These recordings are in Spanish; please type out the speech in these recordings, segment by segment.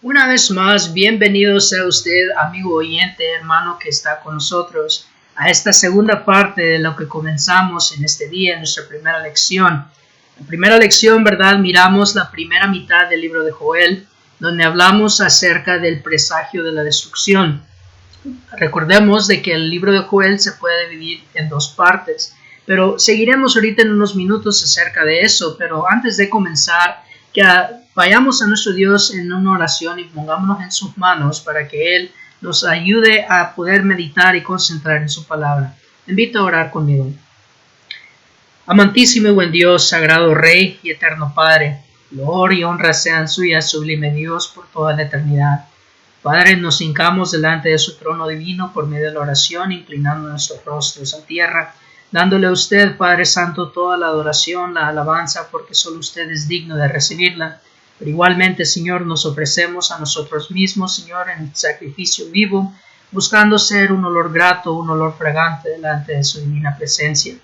Una vez más, bienvenido sea usted, amigo oyente, hermano que está con nosotros, a esta segunda parte de lo que comenzamos en este día, en nuestra primera lección. En primera lección, ¿verdad? Miramos la primera mitad del libro de Joel, donde hablamos acerca del presagio de la destrucción. Recordemos de que el libro de Joel se puede dividir en dos partes, pero seguiremos ahorita en unos minutos acerca de eso. Pero antes de comenzar, que vayamos a nuestro Dios en una oración y pongámonos en sus manos para que Él nos ayude a poder meditar y concentrar en su palabra. Te invito a orar conmigo. Amantísimo y buen Dios, sagrado Rey y eterno Padre, gloria y honra sean suyas, sublime Dios, por toda la eternidad. Padre, nos hincamos delante de su trono divino por medio de la oración, inclinando nuestros rostros a tierra, dándole a usted, Padre Santo, toda la adoración, la alabanza, porque solo usted es digno de recibirla. Pero igualmente, Señor, nos ofrecemos a nosotros mismos, Señor, en sacrificio vivo, buscando ser un olor grato, un olor fragante delante de su divina presencia.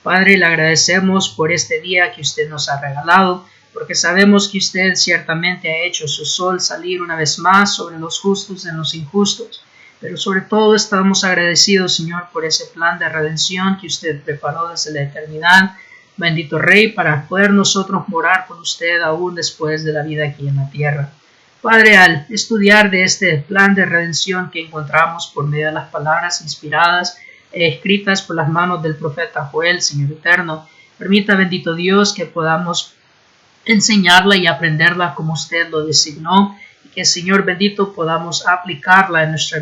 Padre, le agradecemos por este día que usted nos ha regalado, porque sabemos que usted ciertamente ha hecho su sol salir una vez más sobre los justos y los injustos. Pero sobre todo estamos agradecidos, Señor, por ese plan de redención que usted preparó desde la eternidad. Bendito Rey, para poder nosotros morar con usted aún después de la vida aquí en la tierra. Padre, al estudiar de este plan de redención que encontramos por medio de las palabras inspiradas escritas por las manos del profeta Joel, Señor eterno, permita, bendito Dios, que podamos enseñarla y aprenderla como usted lo designó, y que, Señor bendito, podamos aplicarla en nuestra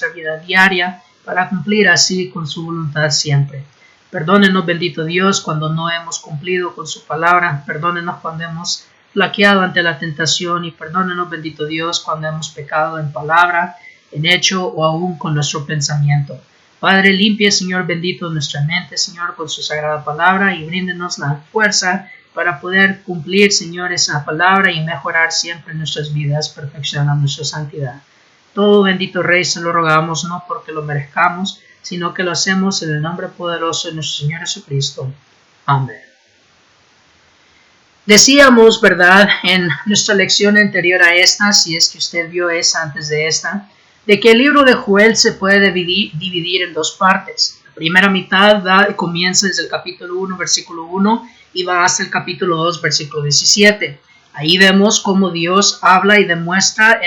vida diaria para cumplir así con su voluntad siempre. Perdónenos, bendito Dios, cuando no hemos cumplido con su palabra. Perdónenos cuando hemos flaqueado ante la tentación, y perdónenos, bendito Dios, cuando hemos pecado en palabra, en hecho o aún con nuestro pensamiento. Padre, limpie, Señor bendito, nuestra mente, Señor, con su sagrada palabra, y bríndenos la fuerza para poder cumplir, Señor, esa palabra y mejorar siempre nuestras vidas, perfeccionando nuestra santidad. Todo, bendito Rey, se lo rogamos no porque lo merezcamos, sino que lo hacemos en el nombre poderoso de nuestro Señor Jesucristo. Amén. Decíamos, ¿verdad?, en nuestra lección anterior a esta, si es que usted vio esa antes de esta, de que el libro de Joel se puede dividir en dos partes. La primera mitad comienza desde el capítulo 1, versículo 1, y va hasta el capítulo 2, versículo 17. Ahí vemos cómo Dios habla y demuestra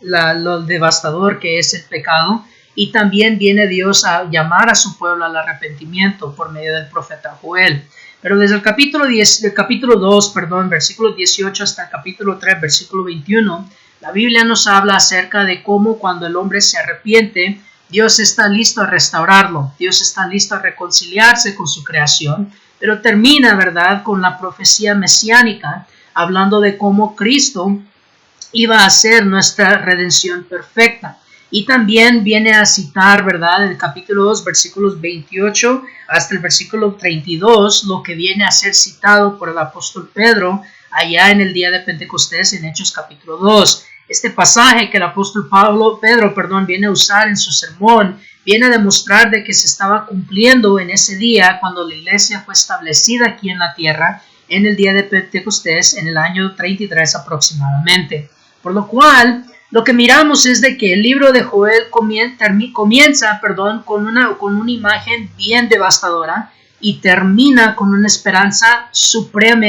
lo devastador que es el pecado, y también viene Dios a llamar a su pueblo al arrepentimiento por medio del profeta Joel. Pero desde el capítulo 2, versículo 18 hasta el capítulo 3, versículo 21, la Biblia nos habla acerca de cómo cuando el hombre se arrepiente, Dios está listo a restaurarlo, Dios está listo a reconciliarse con su creación, pero termina, ¿verdad?, con la profecía mesiánica, hablando de cómo Cristo iba a ser nuestra redención perfecta. Y también viene a citar, ¿verdad?, en el capítulo 2, versículos 28 hasta el versículo 32, lo que viene a ser citado por el apóstol Pedro allá en el día de Pentecostés en Hechos capítulo 2. Este pasaje que el apóstol Pedro viene a usar en su sermón, viene a demostrar de que se estaba cumpliendo en ese día cuando la iglesia fue establecida aquí en la tierra, en el día de Pentecostés, en el año 33 aproximadamente. Por lo cual, lo que miramos es de que el libro de Joel comienza con una imagen bien devastadora y termina con una esperanza suprema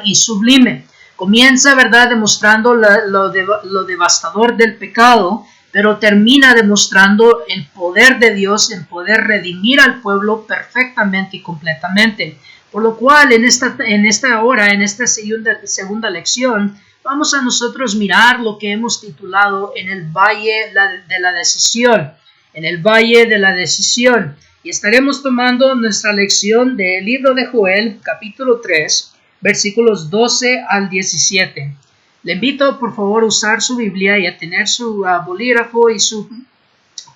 y sublime. Comienza, ¿verdad?, demostrando lo devastador del pecado, pero termina demostrando el poder de Dios en poder redimir al pueblo perfectamente y completamente. Por lo cual, en esta segunda lección, vamos a nosotros mirar lo que hemos titulado en el Valle de la Decisión. En el Valle de la Decisión. Y estaremos tomando nuestra lección del libro de Joel, capítulo 3, versículos 12 al 17. Le invito, por favor, a usar su Biblia y a tener su bolígrafo y su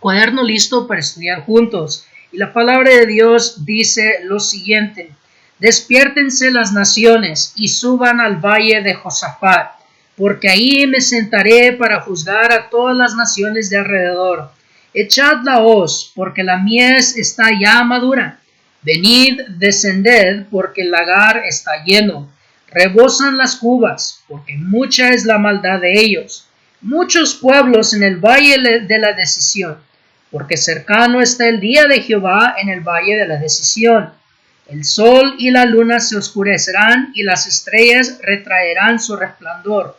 cuaderno listo para estudiar juntos. Y la palabra de Dios dice lo siguiente: despiértense las naciones y suban al valle de Josafat, porque ahí me sentaré para juzgar a todas las naciones de alrededor. Echad la hoz, porque la mies está ya madura. Venid, descended, porque el lagar está lleno. rebosan las cubas, porque mucha es la maldad de ellos. Muchos pueblos en el valle de la decisión, porque cercano está el día de Jehová en el valle de la decisión. El sol y la luna se oscurecerán y las estrellas retraerán su resplandor.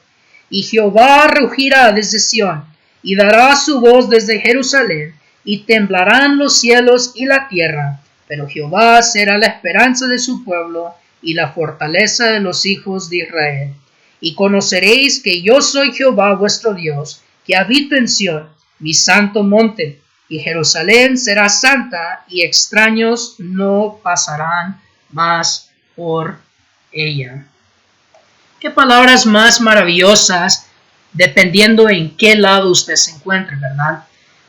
Y Jehová rugirá desde Sión y dará su voz desde Jerusalén, y temblarán los cielos y la tierra. Pero Jehová será la esperanza de su pueblo y la fortaleza de los hijos de Israel. Y conoceréis que yo soy Jehová vuestro Dios, que habito en Sión, mi santo monte, y Jerusalén será santa, y extraños no pasarán más por ella. Qué palabras más maravillosas, dependiendo en qué lado usted se encuentre, ¿verdad?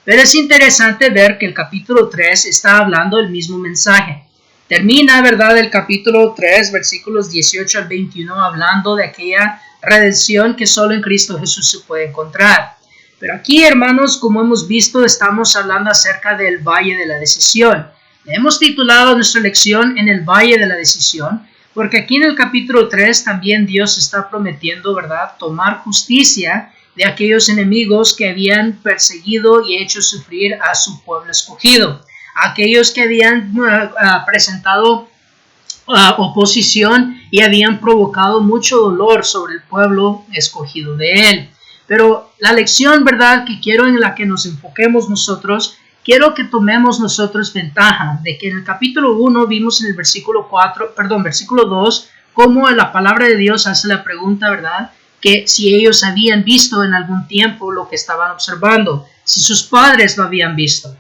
Pero es interesante ver que el capítulo 3 está hablando el mismo mensaje. Termina, ¿verdad?, el capítulo 3, versículos 18 al 21, hablando de aquella redención que solo en Cristo Jesús se puede encontrar. Pero aquí, hermanos, como hemos visto, estamos hablando acerca del Valle de la Decisión. Le hemos titulado nuestra lección en el Valle de la Decisión, porque aquí en el capítulo 3 también Dios está prometiendo, ¿verdad?, tomar justicia de aquellos enemigos que habían perseguido y hecho sufrir a su pueblo escogido, aquellos que habían presentado oposición y habían provocado mucho dolor sobre el pueblo escogido de él. Pero la lección, ¿verdad?, que quiero en la que nos enfoquemos nosotros, quiero que tomemos nosotros ventaja de que en el capítulo 1 vimos en el versículo 2, cómo la palabra de Dios hace la pregunta, ¿verdad?, que si ellos habían visto en algún tiempo lo que estaban observando, si sus padres lo habían visto.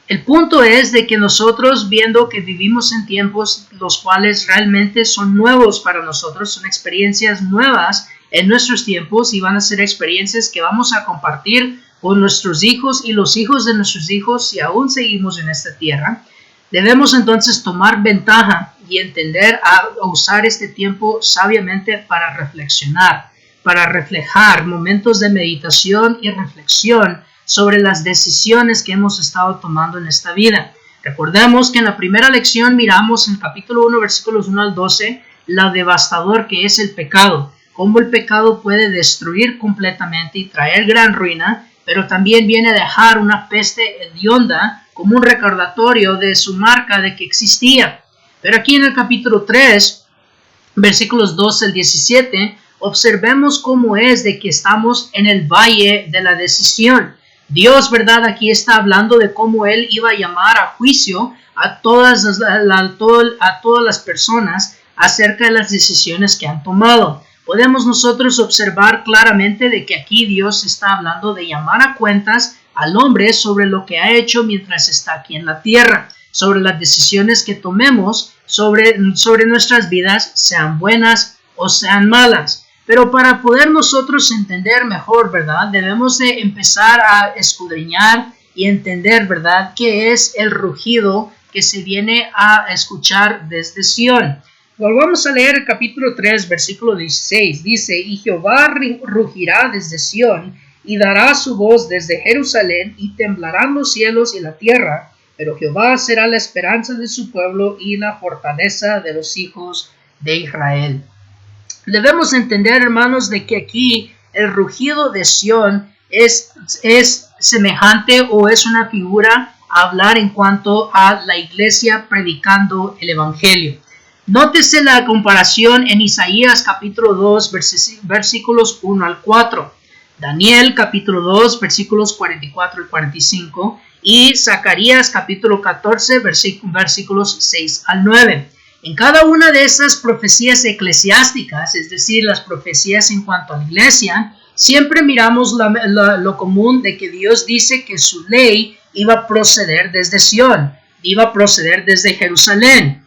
El punto es de que nosotros, viendo que vivimos en tiempos los cuales realmente son nuevos para nosotros, son experiencias nuevas en nuestros tiempos y van a ser experiencias que vamos a compartir con nuestros hijos y los hijos de nuestros hijos si aún seguimos en esta tierra, debemos entonces tomar ventaja y entender a usar este tiempo sabiamente para reflexionar, para reflejar momentos de meditación y reflexión sobre las decisiones que hemos estado tomando en esta vida. Recordemos que en la primera lección miramos en el capítulo 1, versículos 1 al 12, lo devastador que es el pecado, cómo el pecado puede destruir completamente y traer gran ruina, pero también viene a dejar una peste hedionda como un recordatorio de su marca de que existía. Pero aquí en el capítulo 3, versículos 12 al 17, observemos cómo es de que estamos en el valle de la decisión. Dios, ¿verdad?, aquí está hablando de cómo Él iba a llamar a juicio a todas las personas acerca de las decisiones que han tomado. Podemos nosotros observar claramente de que aquí Dios está hablando de llamar a cuentas al hombre sobre lo que ha hecho mientras está aquí en la tierra, sobre las decisiones que tomemos sobre nuestras vidas, sean buenas o sean malas. Pero para poder nosotros entender mejor, ¿verdad?, debemos de empezar a escudriñar y entender, ¿verdad?, qué es el rugido que se viene a escuchar desde Sión. Volvamos a leer el capítulo 3, versículo 16. Dice, y Jehová rugirá desde Sión, y dará su voz desde Jerusalén, y temblarán los cielos y la tierra, pero Jehová será la esperanza de su pueblo y la fortaleza de los hijos de Israel. Debemos entender, hermanos, de que aquí el rugido de Sión es semejante o es una figura a hablar en cuanto a la iglesia predicando el evangelio. Nótese la comparación en Isaías capítulo 2, versículos 1 al 4, Daniel capítulo 2, versículos 44 al 45 y Zacarías capítulo 14, versículos 6 al 9. En cada una de esas profecías eclesiásticas, es decir, las profecías en cuanto a la iglesia, siempre miramos lo común de que Dios dice que su ley iba a proceder desde Sión, iba a proceder desde Jerusalén.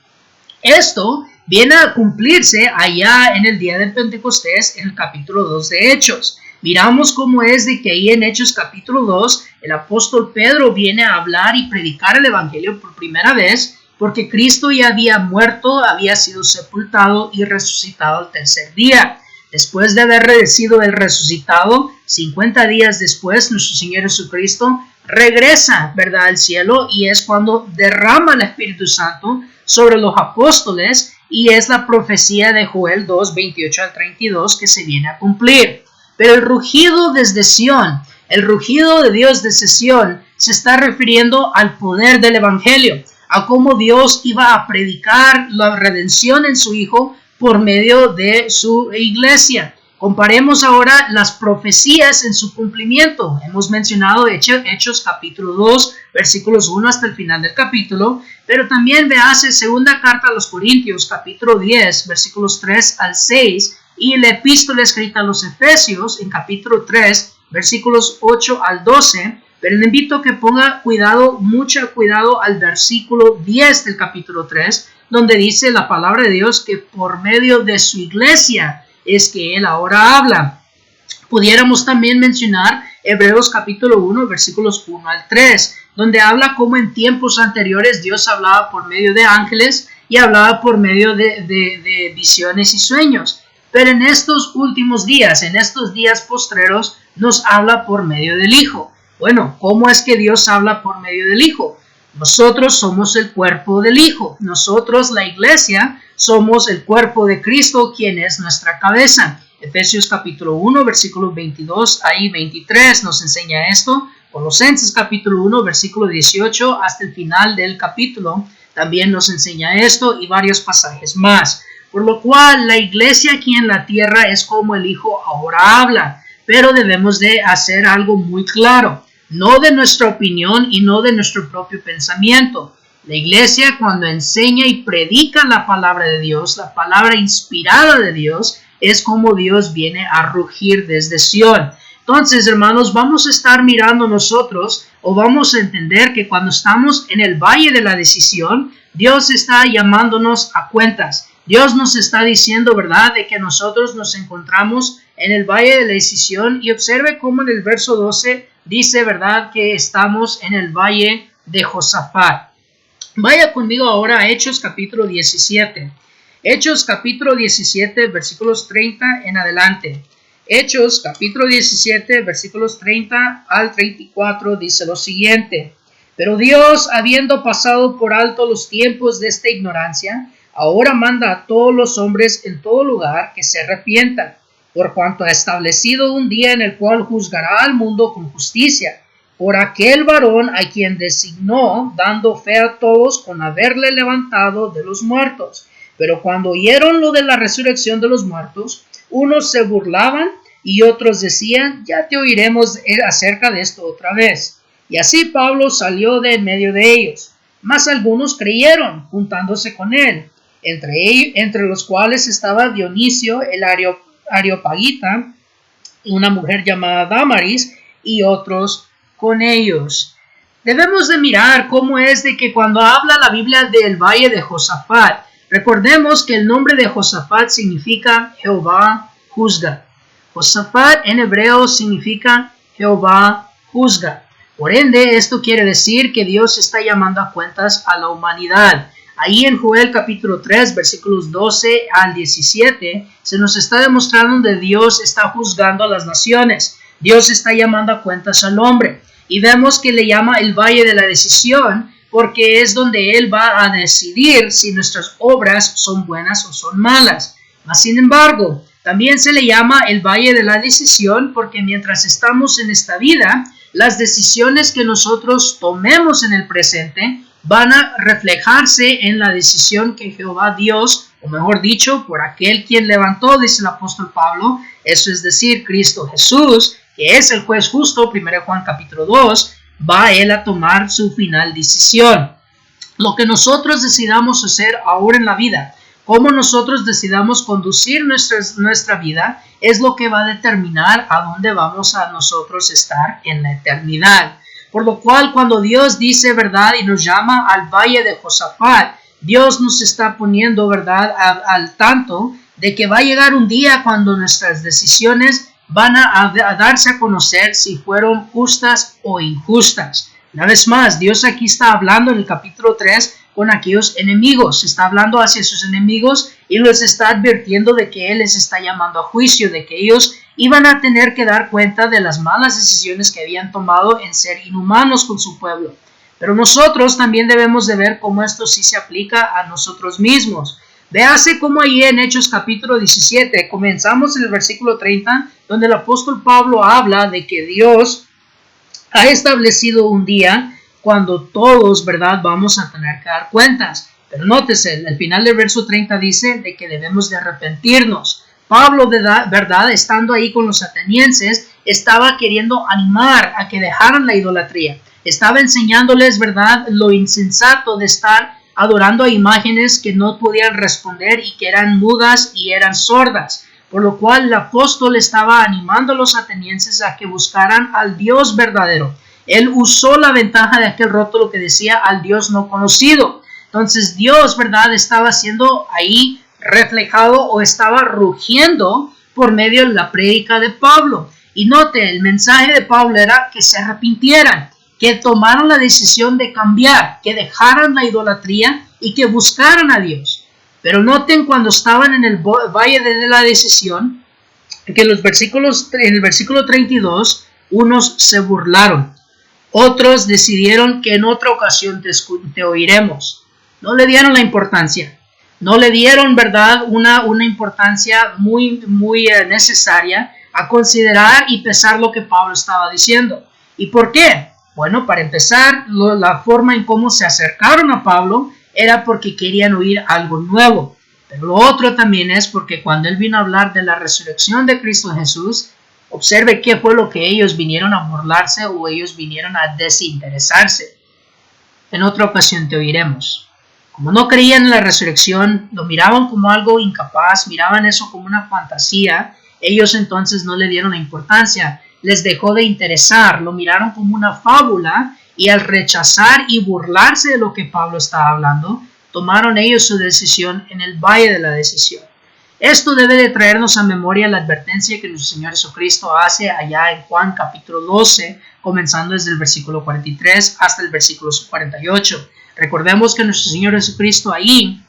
Esto viene a cumplirse allá en el día del Pentecostés en el capítulo 2 de Hechos. Miramos cómo es de que ahí en Hechos capítulo 2 el apóstol Pedro viene a hablar y predicar el evangelio por primera vez, porque Cristo ya había muerto, había sido sepultado y resucitado al tercer día. Después de haber sido el resucitado, 50 días después, nuestro Señor Jesucristo regresa, ¿verdad?, al cielo, y es cuando derrama el Espíritu Santo sobre los apóstoles, y es la profecía de Joel 2, 28 al 32 que se viene a cumplir. Pero el rugido desde Sión, el rugido de Dios desde Sión, se está refiriendo al poder del Evangelio, a cómo Dios iba a predicar la redención en su Hijo por medio de su iglesia. Comparemos ahora las profecías en su cumplimiento. Hemos mencionado Hechos capítulo 2, versículos 1 hasta el final del capítulo, pero también véase segunda carta a los Corintios, capítulo 10, versículos 3 al 6, y la epístola escrita a los Efesios, en capítulo 3, versículos 8 al 12, pero le invito a que ponga cuidado, mucho cuidado al versículo 10 del capítulo 3, donde dice la palabra de Dios que por medio de su iglesia es que Él ahora habla. Pudiéramos también mencionar Hebreos capítulo 1, versículos 1 al 3, donde habla cómo en tiempos anteriores Dios hablaba por medio de ángeles y hablaba por medio de visiones y sueños. Pero en estos últimos días, en estos días postreros, nos habla por medio del Hijo. Bueno, ¿cómo es que Dios habla por medio del Hijo? Nosotros somos el cuerpo del Hijo. Nosotros, la iglesia, somos el cuerpo de Cristo, quien es nuestra cabeza. Efesios capítulo 1, versículos 22 y 23 nos enseña esto. Colosenses capítulo 1, versículo 18 hasta el final del capítulo también nos enseña esto y varios pasajes más. Por lo cual, la iglesia aquí en la tierra es como el Hijo ahora habla. Pero debemos de hacer algo muy claro. No de nuestra opinión y no de nuestro propio pensamiento. La iglesia, cuando enseña y predica la palabra de Dios, la palabra inspirada de Dios, es como Dios viene a rugir desde Sión. Entonces, hermanos, vamos a estar mirando nosotros, o vamos a entender que cuando estamos en el valle de la decisión, Dios está llamándonos a cuentas. Dios nos está diciendo, ¿verdad?, de que nosotros nos encontramos en el valle de la decisión, y observe cómo en el verso 12 dice, ¿verdad?, que estamos en el valle de Josafat. Vaya conmigo ahora a Hechos capítulo 17. Hechos capítulo 17, versículos 30 en adelante. Hechos capítulo 17, versículos 30 al 34 dice lo siguiente. Pero Dios, habiendo pasado por alto los tiempos de esta ignorancia, ahora manda a todos los hombres en todo lugar que se arrepientan, por cuanto ha establecido un día en el cual juzgará al mundo con justicia, por aquel varón a quien designó, dando fe a todos con haberle levantado de los muertos. Pero cuando oyeron lo de la resurrección de los muertos, unos se burlaban y otros decían, ya te oiremos acerca de esto otra vez. Y así Pablo salió de en medio de ellos, mas algunos creyeron, juntándose con él, entre los cuales estaba Dionisio el Areopagita, una mujer llamada Damaris, y otros con ellos. Debemos de mirar cómo es de que cuando habla la Biblia del valle de Josafat, recordemos que el nombre de Josafat significa Jehová juzga. Josafat en hebreo significa Jehová juzga. Por ende, esto quiere decir que Dios está llamando a cuentas a la humanidad. Ahí en Joel capítulo 3, versículos 12 al 17, se nos está demostrando donde Dios está juzgando a las naciones. Dios está llamando a cuentas al hombre. Y vemos que le llama el valle de la decisión, porque es donde Él va a decidir si nuestras obras son buenas o son malas. Mas, sin embargo, también se le llama el valle de la decisión, porque mientras estamos en esta vida, las decisiones que nosotros tomemos en el presente van a reflejarse en la decisión que Jehová Dios, o mejor dicho, por aquel quien levantó, dice el apóstol Pablo, eso es decir, Cristo Jesús, que es el juez justo, 1 Juan capítulo 2, va Él a tomar su final decisión. Lo que nosotros decidamos hacer ahora en la vida, cómo nosotros decidamos conducir nuestra vida, es lo que va a determinar a dónde vamos a nosotros estar en la eternidad. Por lo cual, cuando Dios dice verdad y nos llama al valle de Josafat, Dios nos está poniendo verdad al tanto de que va a llegar un día cuando nuestras decisiones van a darse a conocer si fueron justas o injustas. Una vez más, Dios aquí está hablando en el capítulo 3 con aquellos enemigos, está hablando hacia sus enemigos y les está advirtiendo de que Él les está llamando a juicio, de que ellos iban a tener que dar cuenta de las malas decisiones que habían tomado en ser inhumanos con su pueblo. Pero nosotros también debemos de ver cómo esto sí se aplica a nosotros mismos. Véase como ahí en Hechos capítulo 17, comenzamos en el versículo 30, donde el apóstol Pablo habla de que Dios ha establecido un día cuando todos, ¿verdad?, vamos a tener que dar cuentas. Pero nótese, al final del verso 30 dice de que debemos de arrepentirnos. Pablo, ¿verdad?, estando ahí con los atenienses, estaba queriendo animar a que dejaran la idolatría. Estaba enseñándoles, ¿verdad?, lo insensato de estar adorando a imágenes que no podían responder y que eran mudas y eran sordas. Por lo cual el apóstol estaba animando a los atenienses a que buscaran al Dios verdadero. Él usó la ventaja de aquel rótulo que decía al Dios no conocido. Entonces Dios, ¿verdad?, estaba siendo ahí reflejado o estaba rugiendo por medio de la prédica de Pablo. Y note, el mensaje de Pablo era que se arrepintieran, que tomaran la decisión de cambiar, que dejaran la idolatría y que buscaran a Dios. Pero noten cuando estaban en el valle de la decisión, que en el versículo 32, unos se burlaron, otros decidieron que en otra ocasión te oiremos. No le dieron la importancia, no le dieron, ¿verdad?, una importancia muy necesaria a considerar y pesar lo que Pablo estaba diciendo. ¿Y por qué? Bueno, para empezar, la forma en cómo se acercaron a Pablo era porque querían oír algo nuevo. Pero lo otro también es porque cuando él vino a hablar de la resurrección de Cristo Jesús, observe qué fue lo que ellos vinieron a burlarse o ellos vinieron a desinteresarse. En otra ocasión te oiremos. Como no creían en la resurrección, lo miraban como algo incapaz, miraban eso como una fantasía, ellos entonces no le dieron la importancia, les dejó de interesar, lo miraron como una fábula y al rechazar y burlarse de lo que Pablo estaba hablando, tomaron ellos su decisión en el valle de la decisión. Esto debe de traernos a memoria la advertencia que nuestro Señor Jesucristo hace allá en Juan capítulo 12, comenzando desde el versículo 43 hasta el versículo 48. Recordemos que nuestro Señor Jesucristo ahí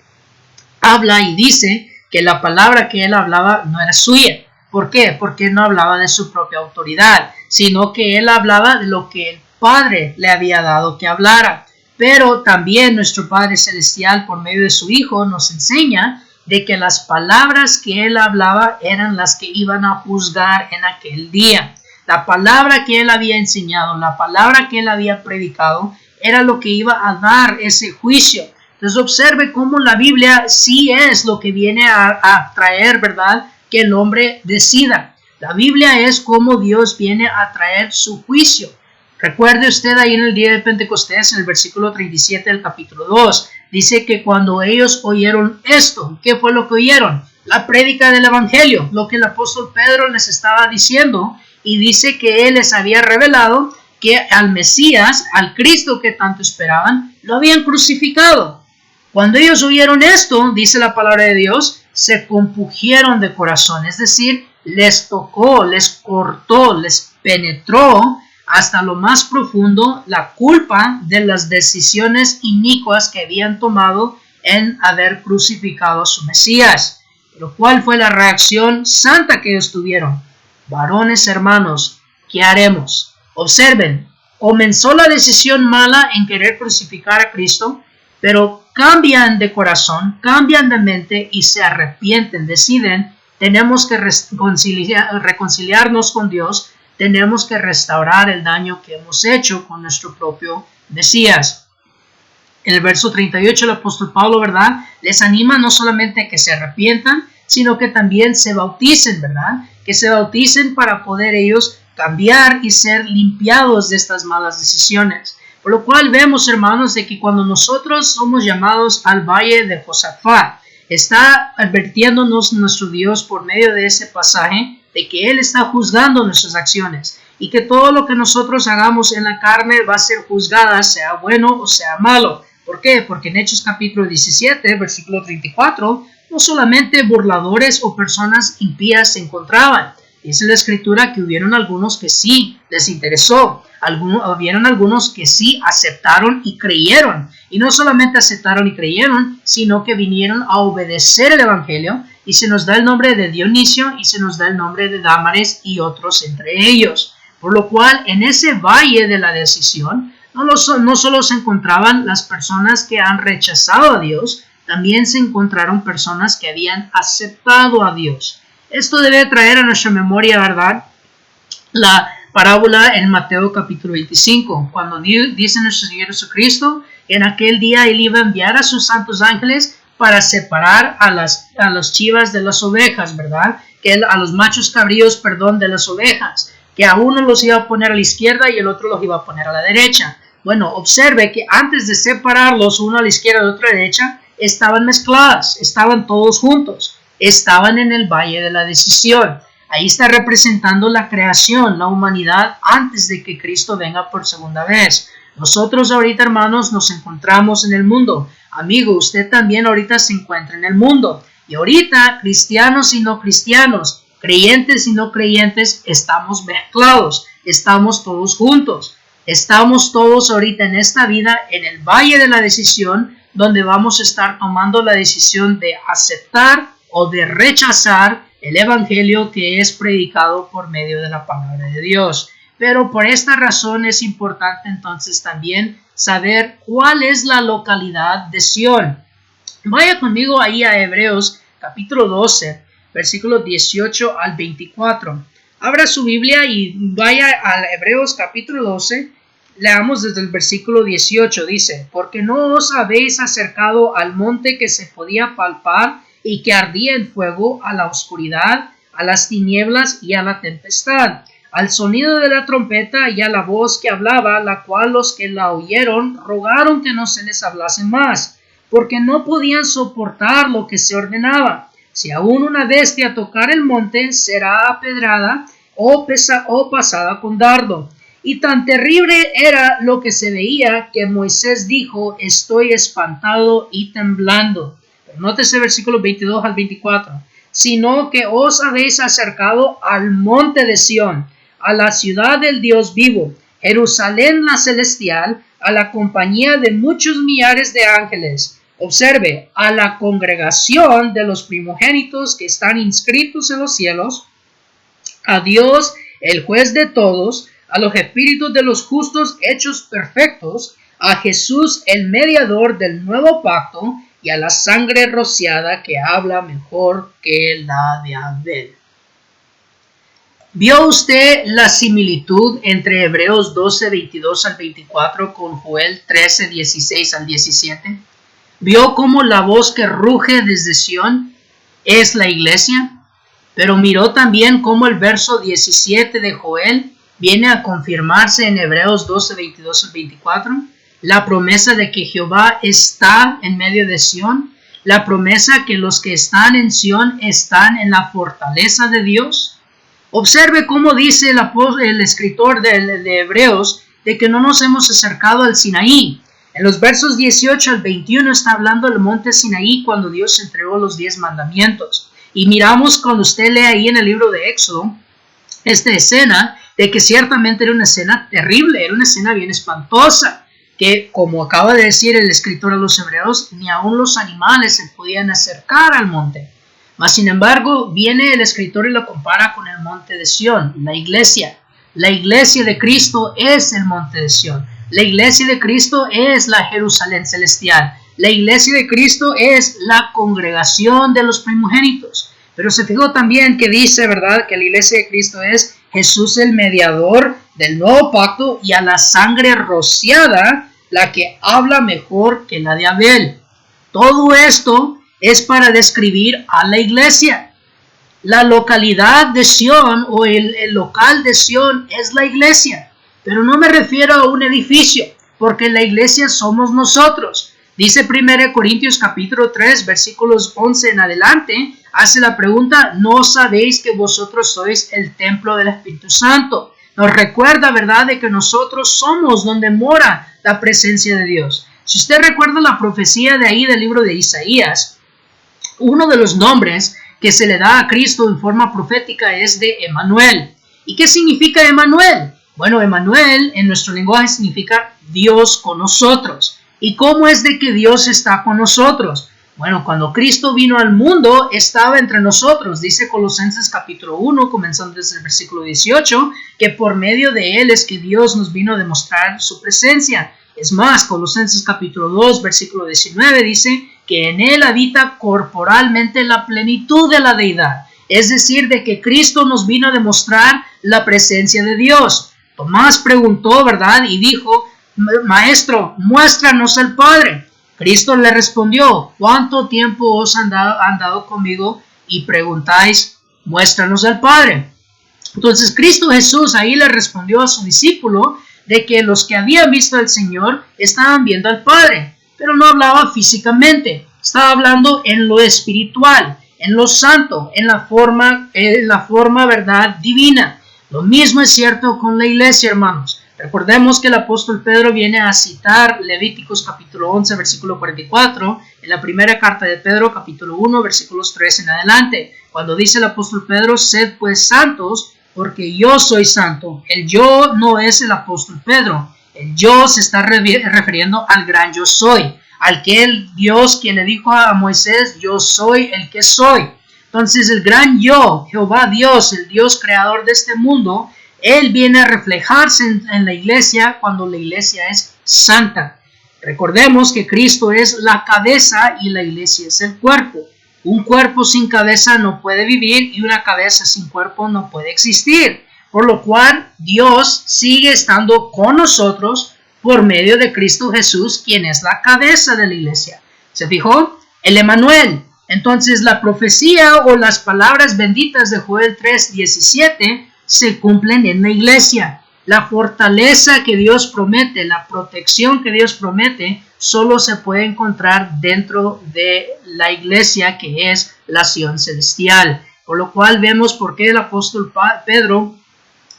habla y dice que la palabra que él hablaba no era suya. ¿Por qué? Porque no hablaba de su propia autoridad, sino que él hablaba de lo que el Padre le había dado que hablara. Pero también nuestro Padre Celestial, por medio de su Hijo, nos enseña de que las palabras que él hablaba eran las que iban a juzgar en aquel día. La palabra que él había enseñado, la palabra que él había predicado, era lo que iba a dar ese juicio. Entonces observe cómo la Biblia sí es lo que viene a traer, ¿verdad?, que el hombre decida. La Biblia es como Dios viene a traer su juicio. Recuerde usted ahí en el día de Pentecostés, en el versículo 37 del capítulo 2, dice que cuando ellos oyeron esto, ¿qué fue lo que oyeron? La prédica del Evangelio, lo que el apóstol Pedro les estaba diciendo, y dice que él les había revelado que al Mesías, al Cristo que tanto esperaban, lo habían crucificado. Cuando ellos oyeron esto, dice la palabra de Dios, se compungieron de corazón, es decir, les tocó, les cortó, les penetró hasta lo más profundo la culpa de las decisiones inicuas que habían tomado en haber crucificado a su Mesías. Pero ¿cuál fue la reacción santa que ellos tuvieron? Varones hermanos, ¿qué haremos? Observen, comenzó la decisión mala en querer crucificar a Cristo, pero cambian de corazón, cambian de mente y se arrepienten, deciden, tenemos que reconciliarnos con Dios, tenemos que restaurar el daño que hemos hecho con nuestro propio Mesías. En el verso 38 el apóstol Pablo, ¿verdad?, les anima no solamente a que se arrepientan, sino que también se bauticen, ¿verdad?, que se bauticen para poder ellos cambiar y ser limpiados de estas malas decisiones. Por lo cual vemos, hermanos, de que cuando nosotros somos llamados al valle de Josafat, está advirtiéndonos nuestro Dios por medio de ese pasaje de que Él está juzgando nuestras acciones y que todo lo que nosotros hagamos en la carne va a ser juzgada, sea bueno o sea malo. ¿Por qué? Porque en Hechos capítulo 17, versículo 34, no solamente burladores o personas impías se encontraban. Dice la Escritura que hubieron algunos que sí les interesó, hubieron algunos que sí aceptaron y creyeron. Y no solamente aceptaron y creyeron, sino que vinieron a obedecer el Evangelio. Y se nos da el nombre de Dionisio y se nos da el nombre de Dámaris y otros entre ellos. Por lo cual, en ese valle de la decisión, no solo se encontraban las personas que han rechazado a Dios, también se encontraron personas que habían aceptado a Dios. Esto debe traer a nuestra memoria, ¿verdad?, la parábola en Mateo capítulo 25, cuando dice nuestro Señor Jesucristo que en aquel día Él iba a enviar a sus santos ángeles para separar a las chivas de las ovejas, ¿verdad? A los machos cabríos, de las ovejas, que a uno los iba a poner a la izquierda y el otro los iba a poner a la derecha. Bueno, observe que antes de separarlos, uno a la izquierda y otro a la derecha, estaban mezcladas, estaban todos juntos, estaban en el valle de la decisión. Ahí está representando la creación, la humanidad, antes de que Cristo venga por segunda vez. Nosotros ahorita, hermanos, nos encontramos en el mundo. Amigo, usted también ahorita se encuentra en el mundo. Y ahorita, cristianos y no cristianos, creyentes y no creyentes, estamos mezclados, estamos todos juntos. Estamos todos ahorita en esta vida, en el valle de la decisión, donde vamos a estar tomando la decisión de aceptar o de rechazar el evangelio que es predicado por medio de la palabra de Dios. Pero por esta razón es importante entonces también saber cuál es la localidad de Sión. Vaya conmigo ahí a Hebreos capítulo 12, versículos 18 al 24. Abra su Biblia y vaya a Hebreos capítulo 12. Leamos desde el versículo 18. Dice: porque no os habéis acercado al monte que se podía palpar y que ardía en fuego, a la oscuridad, a las tinieblas y a la tempestad, al sonido de la trompeta y a la voz que hablaba, la cual los que la oyeron rogaron que no se les hablase más, porque no podían soportar lo que se ordenaba. Si aún una bestia tocar el monte, será apedrada o pasada con dardo. Y tan terrible era lo que se veía que Moisés dijo: estoy espantado y temblando. Nótese versículos 22 al 24. Sino que os habéis acercado al monte de Sión, a la ciudad del Dios vivo, Jerusalén la celestial, a la compañía de muchos millares de ángeles. Observe, a la congregación de los primogénitos que están inscritos en los cielos, a Dios, el juez de todos, a los espíritus de los justos hechos perfectos, a Jesús, el mediador del nuevo pacto, y a la sangre rociada que habla mejor que la de Abel. ¿Vio usted la similitud entre Hebreos 12, 22 al 24 con Joel 13, 16 al 17? ¿Vio cómo la voz que ruge desde Sión es la iglesia? Pero miró también cómo el verso 17 de Joel viene a confirmarse en Hebreos 12, 22 al 24. La promesa de que Jehová está en medio de Sión, la promesa que los que están en Sión están en la fortaleza de Dios. Observe cómo dice el escritor de Hebreos de que no nos hemos acercado al Sinaí. En los versos 18 al 21 está hablando del monte Sinaí cuando Dios entregó los 10 mandamientos. Y miramos cuando usted lee ahí en el libro de Éxodo esta escena de que ciertamente era una escena terrible, era una escena bien espantosa, que, como acaba de decir el escritor a los hebreos, ni aun los animales se podían acercar al monte. Mas, sin embargo, viene el escritor y lo compara con el monte de Sión, la iglesia. La iglesia de Cristo es el monte de Sión. La iglesia de Cristo es la Jerusalén celestial. La iglesia de Cristo es la congregación de los primogénitos. Pero se fijó también que dice, ¿verdad?, que la iglesia de Cristo es Jesús el mediador del nuevo pacto y a la sangre rociada, la que habla mejor que la de Abel. Todo esto es para describir a la iglesia. La localidad de Sión o el local de Sión es la iglesia. Pero no me refiero a un edificio, porque la iglesia somos nosotros. Dice 1 Corintios capítulo 3, versículos 11 en adelante, hace la pregunta: ¿no sabéis que vosotros sois el templo del Espíritu Santo? Nos recuerda, ¿verdad?, de que nosotros somos donde mora la presencia de Dios. Si usted recuerda la profecía de ahí del libro de Isaías, uno de los nombres que se le da a Cristo en forma profética es de Emmanuel. ¿Y qué significa Emmanuel? Bueno, Emmanuel en nuestro lenguaje significa Dios con nosotros. ¿Y cómo es de que Dios está con nosotros? Bueno, cuando Cristo vino al mundo, estaba entre nosotros. Dice Colosenses capítulo 1, comenzando desde el versículo 18, que por medio de Él es que Dios nos vino a demostrar su presencia. Es más, Colosenses capítulo 2, versículo 19 dice que en él habita corporalmente la plenitud de la deidad. Es decir, de que Cristo nos vino a demostrar la presencia de Dios. Tomás preguntó, ¿verdad? Y dijo, Maestro, muéstranos al Padre. Cristo le respondió, ¿cuánto tiempo os han dado conmigo y preguntáis, muéstranos al Padre? Entonces Cristo Jesús ahí le respondió a su discípulo de que los que habían visto al Señor estaban viendo al Padre, pero no hablaba físicamente, estaba hablando en lo espiritual, en lo santo, en la forma, verdad, divina. Lo mismo es cierto con la iglesia, hermanos. Recordemos que el apóstol Pedro viene a citar Levíticos capítulo 11, versículo 44, en la primera carta de Pedro, capítulo 1, versículos 3 en adelante, cuando dice el apóstol Pedro, sed pues santos, porque yo soy santo. El yo no es el apóstol Pedro. El yo se está refiriendo al gran yo soy, aquel Dios quien le dijo a Moisés, yo soy el que soy. Entonces el gran yo, Jehová Dios, el Dios creador de este mundo, él viene a reflejarse en la iglesia cuando la iglesia es santa. Recordemos que Cristo es la cabeza y la iglesia es el cuerpo. Un cuerpo sin cabeza no puede vivir y una cabeza sin cuerpo no puede existir. Por lo cual Dios sigue estando con nosotros por medio de Cristo Jesús, quien es la cabeza de la iglesia. ¿Se fijó? El Emanuel. Entonces la profecía o las palabras benditas de Joel 3:17 se cumplen en la iglesia. La fortaleza que Dios promete, la protección que Dios promete, solo se puede encontrar dentro de la iglesia, que es la Sion celestial. Por lo cual vemos por qué el apóstol Pedro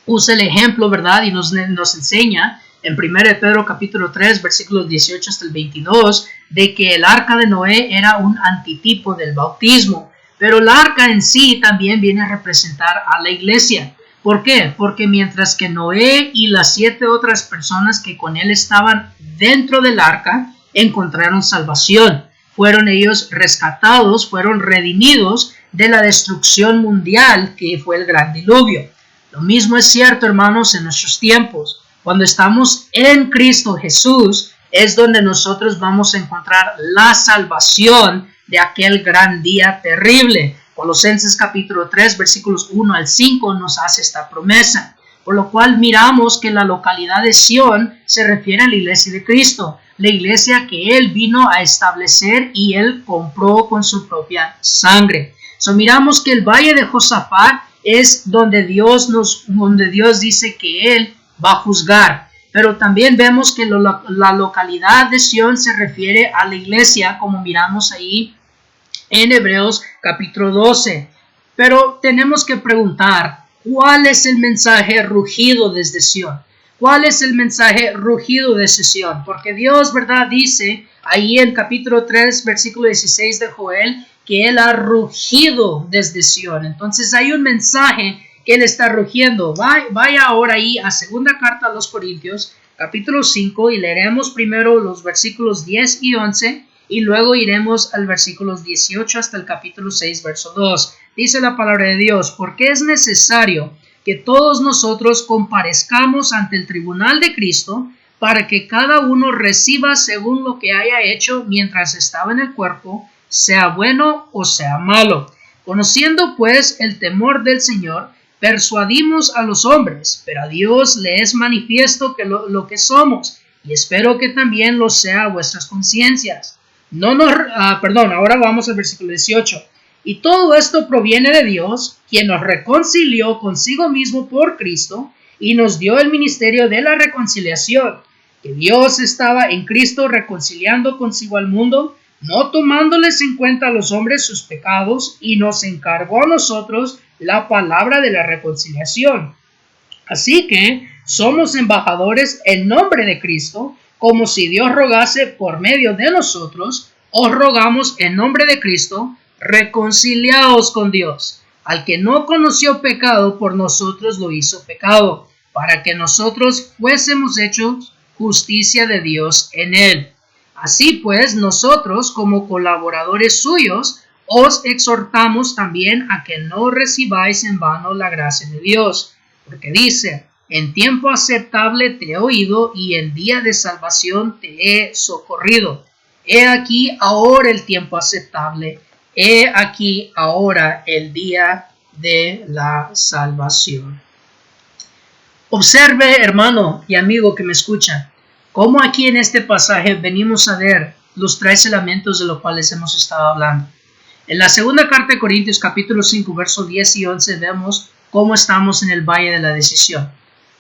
usa el ejemplo, ¿verdad? Y nos enseña en 1 Pedro capítulo 3, versículos 18 hasta el 22, de que el arca de Noé era un antitipo del bautismo. Pero el arca en sí también viene a representar a la iglesia. ¿Por qué? Porque mientras que Noé y las 7 otras personas que con él estaban dentro del arca encontraron salvación, fueron ellos rescatados, fueron redimidos de la destrucción mundial que fue el gran diluvio. Lo mismo es cierto, hermanos, en nuestros tiempos. Cuando estamos en Cristo Jesús es donde nosotros vamos a encontrar la salvación de aquel gran día terrible. Colosenses capítulo 3, versículos 1 al 5 nos hace esta promesa, por lo cual miramos que la localidad de Sion se refiere a la iglesia de Cristo, la iglesia que Él vino a establecer y Él compró con su propia sangre. Miramos que el valle de Josafat es donde Dios dice que Él va a juzgar, pero también vemos que la localidad de Sion se refiere a la iglesia, como miramos ahí en Hebreos capítulo 12. Pero tenemos que preguntar, ¿cuál es el mensaje rugido desde Sion? ¿Cuál es el mensaje rugido desde Sion? Porque Dios, ¿verdad?, dice ahí en capítulo 3, versículo 16 de Joel, que Él ha rugido desde Sion. Entonces hay un mensaje que Él está rugiendo. Vaya ahora ahí a segunda carta a los Corintios, capítulo 5, y leeremos primero los versículos 10 y 11, y luego iremos al versículos 18 hasta el capítulo 6, verso 2. Dice la palabra de Dios, porque es necesario que todos nosotros comparezcamos ante el tribunal de Cristo, para que cada uno reciba según lo que haya hecho mientras estaba en el cuerpo, sea bueno o sea malo. Conociendo pues el temor del Señor, persuadimos a los hombres, pero a Dios le es manifiesto que lo que somos, y espero que también lo sea a vuestras conciencias. Ahora vamos al versículo 18. Y todo esto proviene de Dios, quien nos reconcilió consigo mismo por Cristo y nos dio el ministerio de la reconciliación, que Dios estaba en Cristo reconciliando consigo al mundo, no tomándoles en cuenta a los hombres sus pecados, y nos encargó a nosotros la palabra de la reconciliación. Así que somos embajadores en nombre de Cristo, como si Dios rogase por medio de nosotros. Os rogamos en nombre de Cristo, reconciliaos con Dios. Al que no conoció pecado, por nosotros lo hizo pecado, para que nosotros fuésemos hechos justicia de Dios en él. Así pues, nosotros, como colaboradores suyos, os exhortamos también a que no recibáis en vano la gracia de Dios, porque dice, en tiempo aceptable te he oído y en día de salvación te he socorrido. He aquí ahora el tiempo aceptable. He aquí ahora el día de la salvación. Observe, hermano y amigo que me escucha, cómo aquí en este pasaje venimos a ver los 3 elementos de los cuales hemos estado hablando. En la segunda carta de Corintios, capítulo 5, versos 10 y 11, vemos cómo estamos en el valle de la decisión.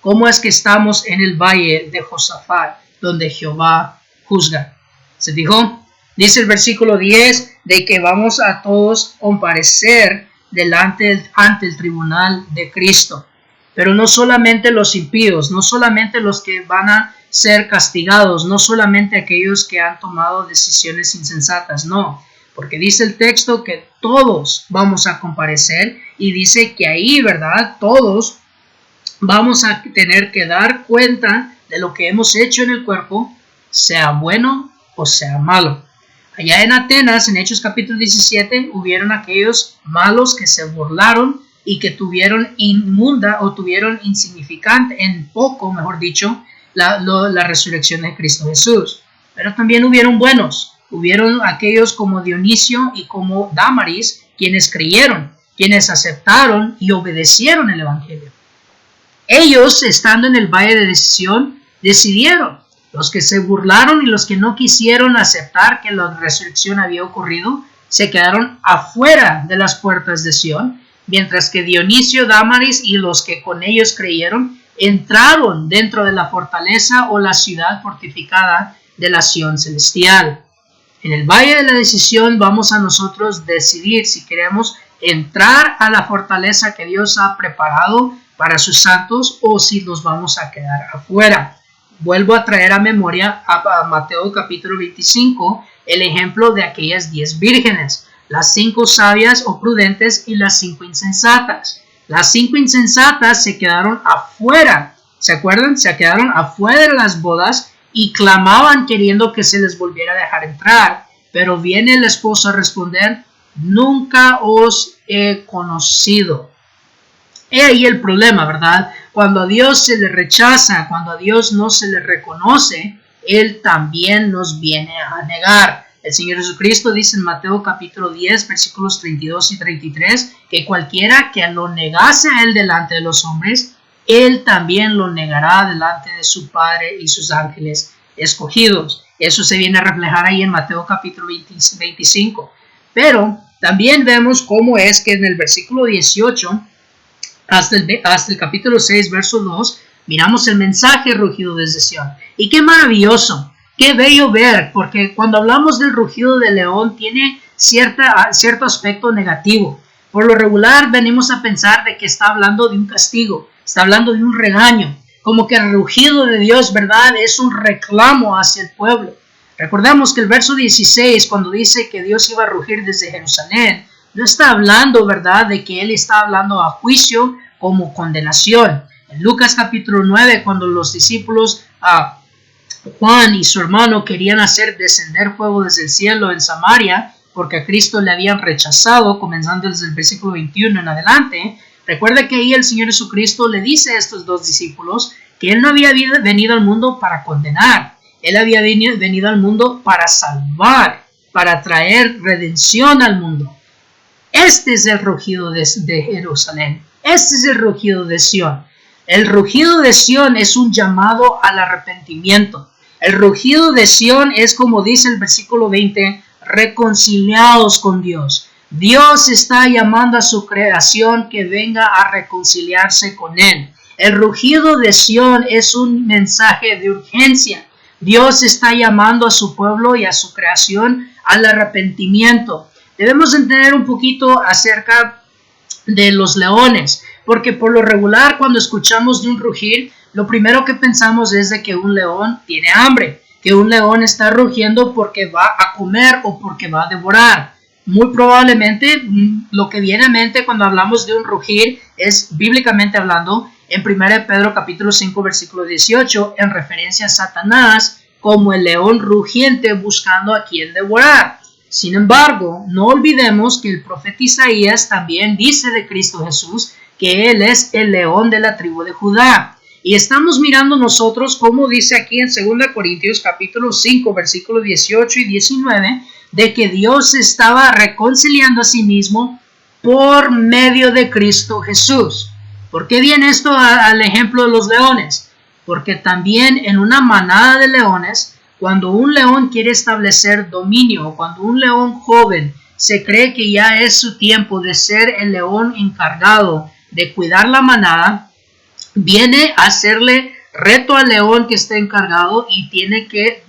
Cómo es que estamos en el valle de Josafat, donde Jehová juzga. ¿Se dijo? Dice el versículo 10 de que vamos a todos comparecer ante el tribunal de Cristo. Pero no solamente los impíos, no solamente los que van a ser castigados, no solamente aquellos que han tomado decisiones insensatas, no. Porque dice el texto que todos vamos a comparecer y dice que ahí, ¿verdad? Todos vamos a tener que dar cuenta de lo que hemos hecho en el cuerpo, sea bueno o sea malo. Allá en Atenas, en Hechos capítulo 17, hubieron aquellos malos que se burlaron y que tuvieron inmunda o tuvieron insignificante, en poco, mejor dicho, la resurrección de Cristo Jesús. Pero también hubieron buenos. Hubieron aquellos como Dionisio y como Dámaris, quienes creyeron, quienes aceptaron y obedecieron el Evangelio. Ellos, estando en el valle de decisión, decidieron. Los que se burlaron y los que no quisieron aceptar que la resurrección había ocurrido, se quedaron afuera de las puertas de Sion, mientras que Dionisio, Dámaris y los que con ellos creyeron, entraron dentro de la fortaleza o la ciudad fortificada de la Sion celestial. En el valle de la decisión vamos a nosotros decidir si queremos entrar a la fortaleza que Dios ha preparado para sus santos o si nos vamos a quedar afuera. Vuelvo a traer a memoria a Mateo capítulo 25 el ejemplo de aquellas 10 vírgenes, las 5 sabias o prudentes y las 5 insensatas. Las 5 insensatas se quedaron afuera, ¿se acuerdan? Se quedaron afuera de las bodas y clamaban queriendo que se les volviera a dejar entrar. Pero viene el esposo a responder, nunca os he conocido. He ahí el problema, ¿verdad? Cuando a Dios se le rechaza, cuando a Dios no se le reconoce, Él también nos viene a negar. El Señor Jesucristo dice en Mateo capítulo 10, versículos 32 y 33, que cualquiera que lo negase a Él delante de los hombres, Él también lo negará delante de su Padre y sus ángeles escogidos. Eso se viene a reflejar ahí en Mateo capítulo 25. Pero también vemos cómo es que en el versículo 18 hasta el capítulo 6, verso 2, miramos el mensaje rugido desde Sion. Y qué maravilloso, qué bello ver, porque cuando hablamos del rugido del león tiene cierto aspecto negativo. Por lo regular venimos a pensar de que está hablando de un castigo, está hablando de un regaño, como que el rugido de Dios, ¿verdad?, es un reclamo hacia el pueblo. Recordemos que el verso 16, cuando dice que Dios iba a rugir desde Jerusalén, no está hablando, ¿verdad?, de que Él está hablando a juicio como condenación. En Lucas capítulo 9, cuando los discípulos Juan y su hermano querían hacer descender fuego desde el cielo en Samaria, porque a Cristo le habían rechazado, comenzando desde el versículo 21 en adelante, recuerda que ahí el Señor Jesucristo le dice a estos dos discípulos que Él no había venido al mundo para condenar, Él había venido al mundo para salvar, para traer redención al mundo. Este es el rugido de Jerusalén, este es el rugido de Sion. El rugido de Sion es un llamado al arrepentimiento. El rugido de Sion es, como dice el versículo 20, reconciliados con Dios. Dios está llamando a su creación que venga a reconciliarse con Él. El rugido de Sion es un mensaje de urgencia. Dios está llamando a su pueblo y a su creación al arrepentimiento. Debemos entender un poquito acerca de los leones, porque por lo regular cuando escuchamos de un rugir, lo primero que pensamos es de que un león tiene hambre, que un león está rugiendo porque va a comer o porque va a devorar. Muy probablemente lo que viene a mente cuando hablamos de un rugir es, bíblicamente hablando, en 1 Pedro capítulo 5 versículo 18, en referencia a Satanás como el león rugiente buscando a quien devorar. Sin embargo, no olvidemos que el profeta Isaías también dice de Cristo Jesús que Él es el león de la tribu de Judá. Y estamos mirando nosotros, como dice aquí en 2 Corintios capítulo 5, versículos 18 y 19, de que Dios estaba reconciliando a sí mismo por medio de Cristo Jesús. ¿Por qué viene esto al ejemplo de los leones? Porque también en una manada de leones, cuando un león quiere establecer dominio, cuando un león joven se cree que ya es su tiempo de ser el león encargado de cuidar la manada, viene a hacerle reto al león que está encargado y tiene que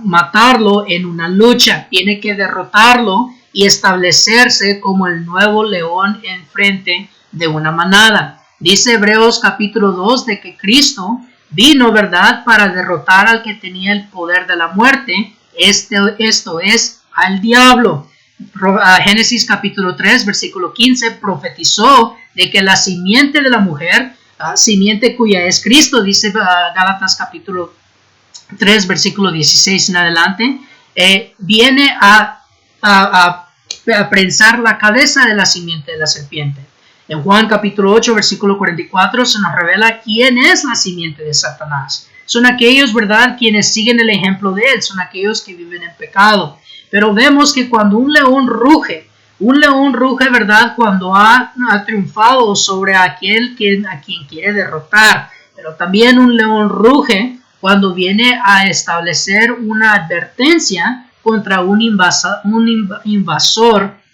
matarlo en una lucha, tiene que derrotarlo y establecerse como el nuevo león en frente de una manada. Dice Hebreos capítulo 2 de que Cristo vino, ¿verdad?, para derrotar al que tenía el poder de la muerte, esto es, al diablo. Génesis capítulo 3 versículo 15 profetizó de que la simiente de la mujer, simiente cuya es Cristo, dice Gálatas capítulo 3 versículo 16 en adelante, viene a prensar la cabeza de la simiente de la serpiente. En Juan capítulo 8 versículo 44 se nos revela quién es la simiente de Satanás. Son aquellos, ¿verdad?, quienes siguen el ejemplo de él, son aquellos que viven en pecado. Pero vemos que cuando un león ruge, ¿verdad?, cuando ha triunfado sobre aquel a quien quiere derrotar. Pero también un león ruge cuando viene a establecer una advertencia contra un invasor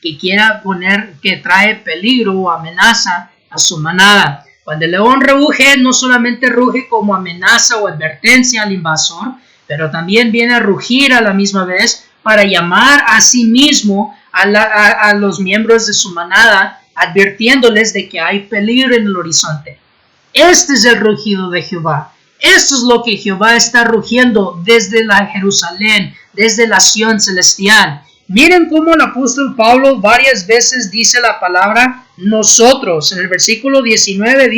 que trae peligro o amenaza a su manada. Cuando el león ruge, no solamente ruge como amenaza o advertencia al invasor, pero también viene a rugir a la misma vez para llamar a sí mismo a los miembros de su manada, advirtiéndoles de que hay peligro en el horizonte. Este es el rugido de Jehová. Esto es lo que Jehová está rugiendo desde la Jerusalén, desde la Sión celestial. Miren cómo el apóstol Pablo varias veces dice la palabra nosotros. En el versículo 19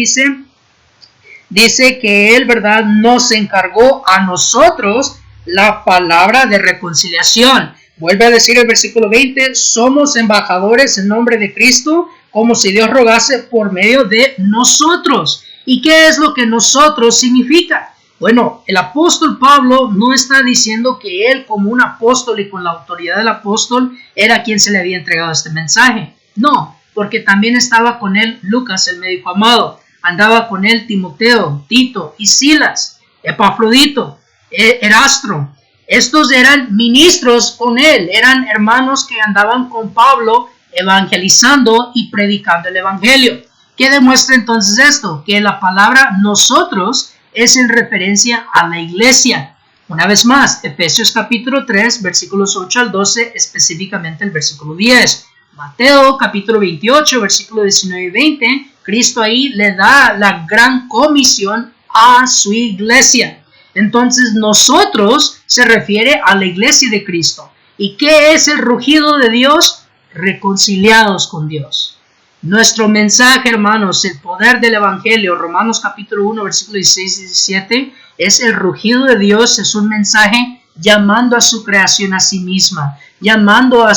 dice que él, ¿verdad?, nos encargó a nosotros la palabra de reconciliación. Vuelve a decir el versículo 20, somos embajadores en nombre de Cristo, como si Dios rogase por medio de nosotros. ¿Y qué es lo que nosotros significa? Bueno, el apóstol Pablo no está diciendo que él, como un apóstol y con la autoridad del apóstol, era quien se le había entregado este mensaje. No, porque también estaba con él Lucas, el médico amado. Andaba con él Timoteo, Tito y Silas, Epafrodito, Erastro. Estos eran ministros con él, eran hermanos que andaban con Pablo evangelizando y predicando el evangelio. ¿Qué demuestra entonces esto? Que la palabra nosotros es en referencia a la iglesia. Una vez más, Efesios capítulo 3, versículos 8 al 12, específicamente el versículo 10. Mateo capítulo 28, versículo 19 y 20, Cristo ahí le da la gran comisión a su iglesia. Entonces nosotros se refiere a la iglesia de Cristo. ¿Y qué es el rugido de Dios? Reconciliados con Dios. Nuestro mensaje, hermanos, el poder del evangelio, Romanos capítulo 1, versículos 16 y 17, es el rugido de Dios, es un mensaje llamando a su creación a sí misma, llamando a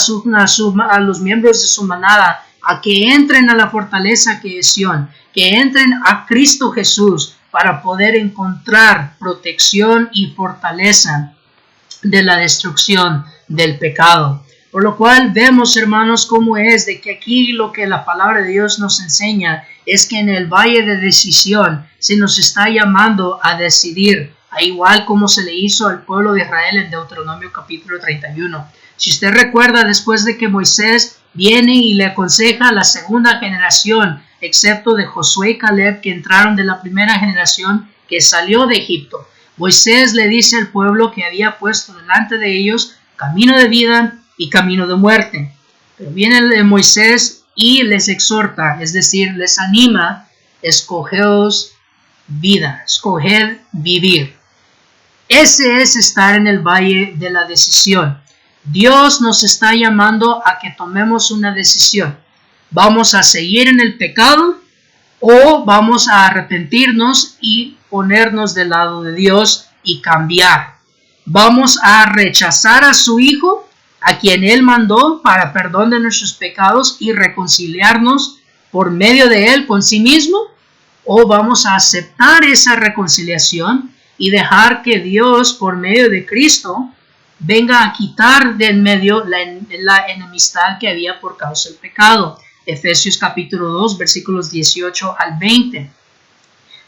los miembros de su manada a que entren a la fortaleza que es Sión, que entren a Cristo Jesús para poder encontrar protección y fortaleza de la destrucción del pecado. Por lo cual vemos, hermanos, cómo es de que aquí lo que la palabra de Dios nos enseña es que en el valle de decisión se nos está llamando a decidir, a igual como se le hizo al pueblo de Israel en Deuteronomio capítulo 31. Si usted recuerda, después de que Moisés viene y le aconseja a la segunda generación, excepto de Josué y Caleb, que entraron de la primera generación que salió de Egipto, Moisés le dice al pueblo que había puesto delante de ellos camino de vida y camino de muerte. Pero viene Moisés y les exhorta, es decir, les anima, escogeos vida, escoged vivir. Ese es estar en el valle de la decisión. Dios nos está llamando a que tomemos una decisión. ¿Vamos a seguir en el pecado o vamos a arrepentirnos y ponernos del lado de Dios y cambiar? ¿Vamos a rechazar a su Hijo, a quien Él mandó para perdón de nuestros pecados y reconciliarnos por medio de Él con sí mismo? o vamos a aceptar esa reconciliación y dejar que Dios, por medio de Cristo, venga a quitar de en medio la enemistad que había por causa del pecado. Efesios capítulo 2, versículos 18 al 20.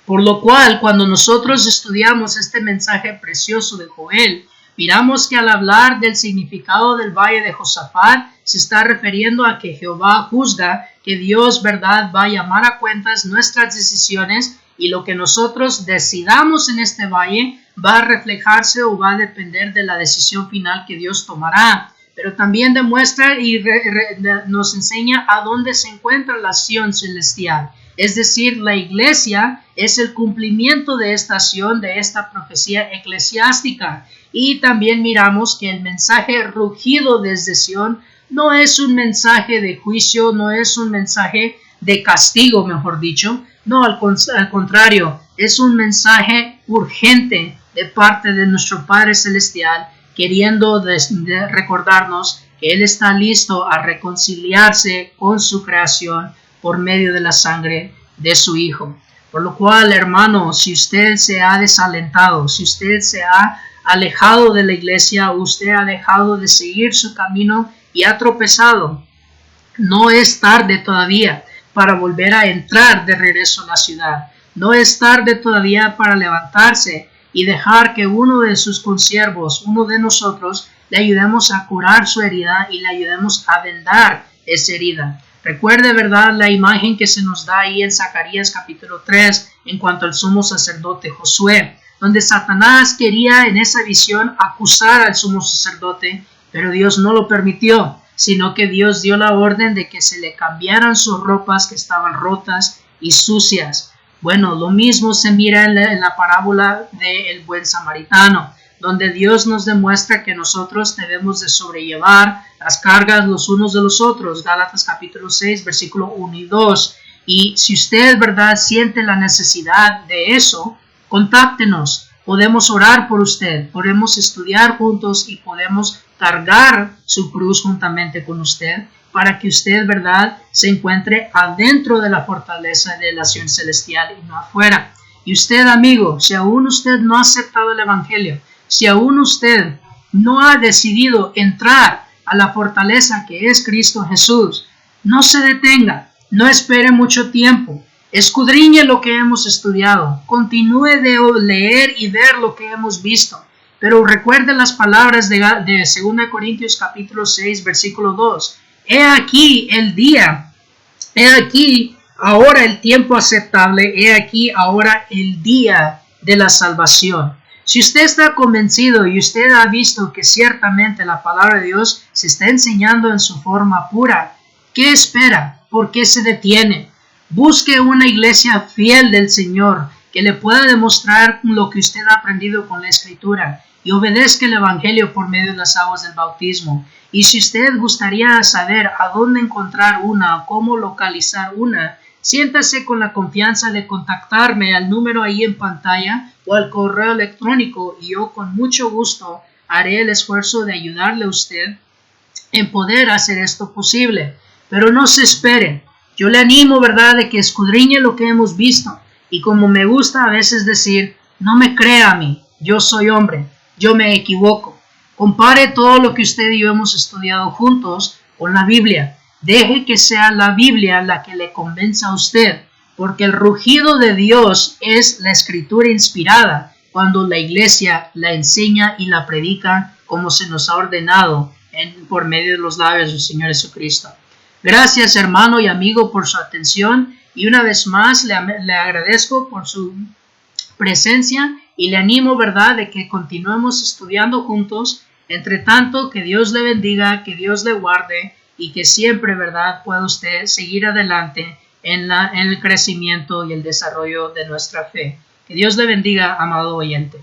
Por lo cual, cuando nosotros estudiamos este mensaje precioso de Joel, miramos que al hablar del significado del valle de Josafat, se está refiriendo a que Jehová juzga, que Dios, verdad, va a llamar a cuentas nuestras decisiones y lo que nosotros decidamos en este valle va a reflejarse o va a depender de la decisión final que Dios tomará. Pero también demuestra y nos enseña a dónde se encuentra la Sión celestial. Es decir, la iglesia es el cumplimiento de esta Sión, de esta profecía eclesiástica. Y también miramos que el mensaje rugido desde Sión no es un mensaje de juicio, no es un mensaje de castigo, mejor dicho. No, al contrario, es un mensaje urgente de parte de nuestro Padre Celestial, queriendo recordarnos que Él está listo a reconciliarse con su creación por medio de la sangre de su Hijo. Por lo cual, hermano, si usted se ha desalentado, si usted se ha alejado de la iglesia, usted ha dejado de seguir su camino y ha tropezado, no es tarde todavía para volver a entrar de regreso a la ciudad. No es tarde todavía para levantarse y dejar que uno de sus consiervos, uno de nosotros, le ayudemos a curar su herida y le ayudemos a vendar esa herida. Recuerde, ¿verdad?, la imagen que se nos da ahí en Zacarías capítulo 3 en cuanto al sumo sacerdote Josué, donde Satanás quería en esa visión acusar al sumo sacerdote, pero Dios no lo permitió, sino que Dios dio la orden de que se le cambiaran sus ropas que estaban rotas y sucias. Bueno, lo mismo se mira en la parábola del buen samaritano, donde Dios nos demuestra que nosotros debemos de sobrellevar las cargas los unos de los otros. Gálatas capítulo 6, versículo 1 y 2. Y si usted, verdad, siente la necesidad de eso, contáctenos. Podemos orar por usted, podemos estudiar juntos y podemos cargar su cruz juntamente con usted para que usted, verdad, se encuentre adentro de la fortaleza de la Sión celestial y no afuera. Y usted, amigo, si aún usted no ha aceptado el Evangelio, si aún usted no ha decidido entrar a la fortaleza que es Cristo Jesús, no se detenga, no espere mucho tiempo, escudriñe lo que hemos estudiado, continúe de leer y ver lo que hemos visto, pero recuerde las palabras de 2 Corintios capítulo 6, versículo 2. He aquí el día, he aquí ahora el tiempo aceptable, he aquí ahora el día de la salvación. Si usted está convencido y usted ha visto que ciertamente la palabra de Dios se está enseñando en su forma pura, ¿qué espera? ¿Por qué se detiene? Busque una iglesia fiel del Señor que le pueda demostrar lo que usted ha aprendido con la Escritura y obedezca el Evangelio por medio de las aguas del bautismo. Y si usted gustaría saber a dónde encontrar una o cómo localizar una, siéntase con la confianza de contactarme al número ahí en pantalla o al correo electrónico y yo con mucho gusto haré el esfuerzo de ayudarle a usted en poder hacer esto posible. Pero no se espere. Yo le animo, ¿verdad?, de que escudriñe lo que hemos visto. Y como me gusta a veces decir, no me crea a mí, yo soy hombre, yo me equivoco. Compare todo lo que usted y yo hemos estudiado juntos con la Biblia. Deje que sea la Biblia la que le convenza a usted, porque el rugido de Dios es la Escritura inspirada cuando la iglesia la enseña y la predica como se nos ha ordenado por medio de los labios del Señor Jesucristo. Gracias, hermano y amigo, por su atención y una vez más le agradezco por su presencia y le animo, ¿verdad?, de que continuemos estudiando juntos. Entre tanto, que Dios le bendiga, que Dios le guarde y que siempre, ¿verdad?, pueda usted seguir adelante en el crecimiento y el desarrollo de nuestra fe. Que Dios le bendiga, amado oyente.